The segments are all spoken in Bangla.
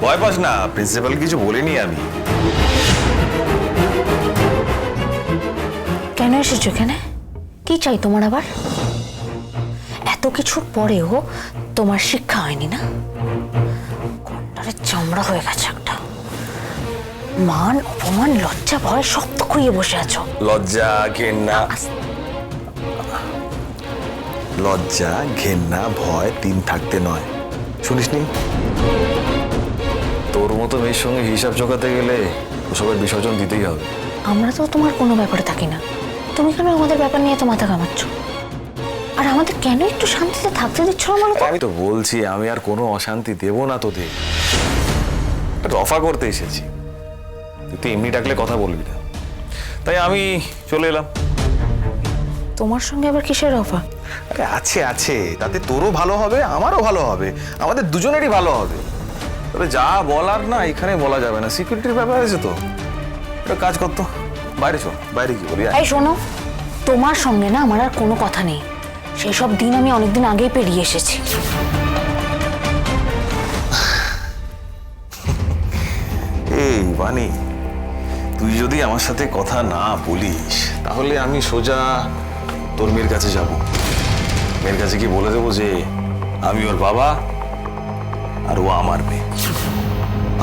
ভয় পাস না, প্রিন্সিপাল কিছু বলিনি আমি। কেন এসেছো এখানে? কি চাই তোমার আবার? এত কিছুর পরেও তোমার শিক্ষা হয়নি না? কন্ডারের চামড়া হয়ে গেছে একটা। মান অপমান লজ্জা ভয় সব তো খুইয়ে বসে আছো। লজ্জা ঘেন্না, লজ্জা ঘেন্না ভয় তিন থাকতে নয়, শুনিসনি? তোর মতো মেয়ের সঙ্গে হিসাব জোগাতে গেলে ওসবের বিসর্জন দিতেই হবে। আমরা তো তোমার কোনো ব্যাপারে থাকি না, তুমি কেন আমাদের ব্যাপার নিয়ে তো মাথা ঘামাচ্ছ? আর আমাদের কেন একটু শান্তিতে থাকতে দিচ্ছ না বলো তো? আমি তো বলছি আমি আর কোনো অশান্তি দেব না তোদের, রফা করতে এসেছি। তুই এমনি ডাকলে কথা বলবি না, তাই আমি চলে এলাম। তোমার সঙ্গে আবার কিসের অফা? আরে আছে আছে, তাতে তোরও ভালো হবে আমারও ভালো হবে, আমাদের দুজনেরই ভালো হবে। তবে যা বলার না এখানে বলা যাবে না, সিকিউরিটির ব্যাপার আছে তো। একটা কাজ করতো, বাইরে চল। বাইরে কি বলি? এই শোনো, তোমার সঙ্গে না আমার আর কোনো কথা নেই। সেই সব দিন আমি অনেকদিন আগেই পেরিয়ে এসেছি। এই বানি, তুই যদি আমার সাথে কথা না বলিস তাহলে আমি সোজা তোর মেয়ের কাছে যাব। মেয়ের কাছে কি বলে দেবো যে আমি ওর বাবা আর ও আমার মেয়ে।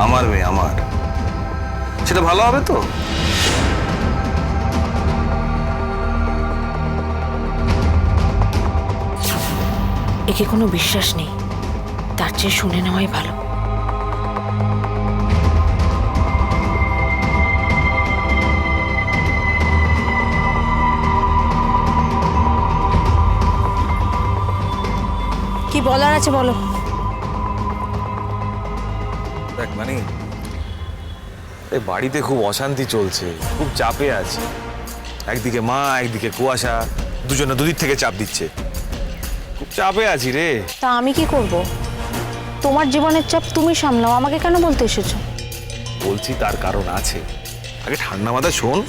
আমার মেয়ে আমার, সেটা ভালো হবে তো? একে কোনো বিশ্বাস নেই, তার চেয়ে শুনে নেওয়াই ভালো। কি বলার আছে বলো। দেখ মানে এই বাড়িতে খুব অশান্তি চলছে, খুব চাপে আছে। একদিকে মা একদিকে কুয়াশা, দুজনে দুদিক থেকে চাপ দিচ্ছে। খুব চাপে আছি রে। তা আমি কি করব? তোমার জীবনের চাপ তুমি সামলাও, আমাকে কেন বলতে এসেছো? বলছি তার কারণ আছে, আগে ঠান্ডা মাথায় শোন।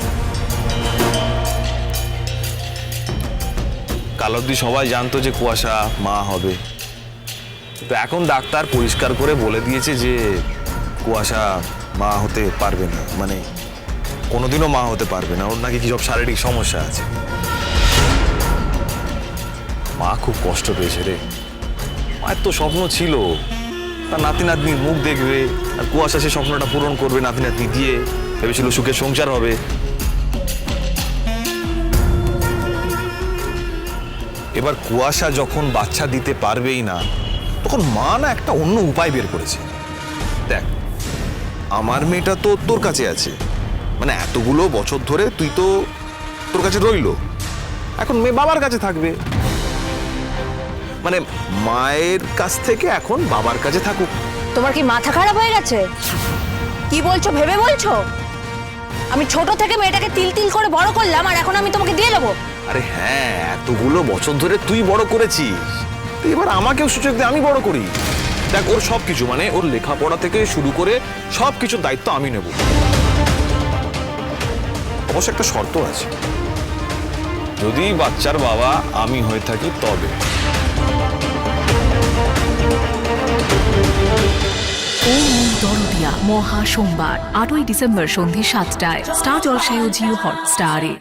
কাল অবধি সবাই জানতো যে কুয়াশা মা হবে, তো এখন ডাক্তার পরিষ্কার করে বলে দিয়েছে যে কুয়াশা মা হতে পারবে না, মানে কোনোদিনও মা হতে পারবে না। ওর নাকি কি সব শারীরিক সমস্যা আছে। মা খুব কষ্ট পেয়েছে রে। মায়ের তো স্বপ্ন ছিল তার নাতি নাতনির মুখ দেখবে, আর কুয়াশা সে স্বপ্নটা পূরণ করবে নাতি নাতনি দিয়ে। ভেবেছিল সুখে সংসার হবে। এবার কুয়াশা যখন বাচ্চা দিতে পারবেই না, তখন মা না একটা অন্য উপায় বের করেছে। দেখ, আমার মেয়েটা তো তোর কাছে আছে, মানে এতগুলো বছর ধরে তুই তো তোর কাছে রইলো, এখন মেয়ে বাবার কাছে থাকবে। মানে মায়ের কাছ থেকে এখন বাবার কাছে থাকুক। তোমার কি মাথা খারাপ হয়ে গেছে? কি বলছো ভেবে বলছো? আমি ছোট থেকে মেয়েটাকে তিল তিল করে বড় করলাম, আর এখন আমি তোমাকে দিয়ে দেবো? আরে হ্যাঁ, এতগুলো বছর ধরে তুই বড় করেছিস, তো এবার আমাকেও সুযোগ দে, আমি বড় করি। দেখ, ওর সবকিছু মানে ওর লেখাপড়া থেকে শুরু করে সবকিছুর দায়িত্ব আমি নেব। অবশ্য একটা শর্ত আছে, যদি বাচ্চার বাবা আমি হয়ে থাকি তবে। ও দরদিয়া মহা সোমবার 8ই ডিসেম্বর সন্ধে 7টায় স্টার জলসায় ও জিও হটস্টারে।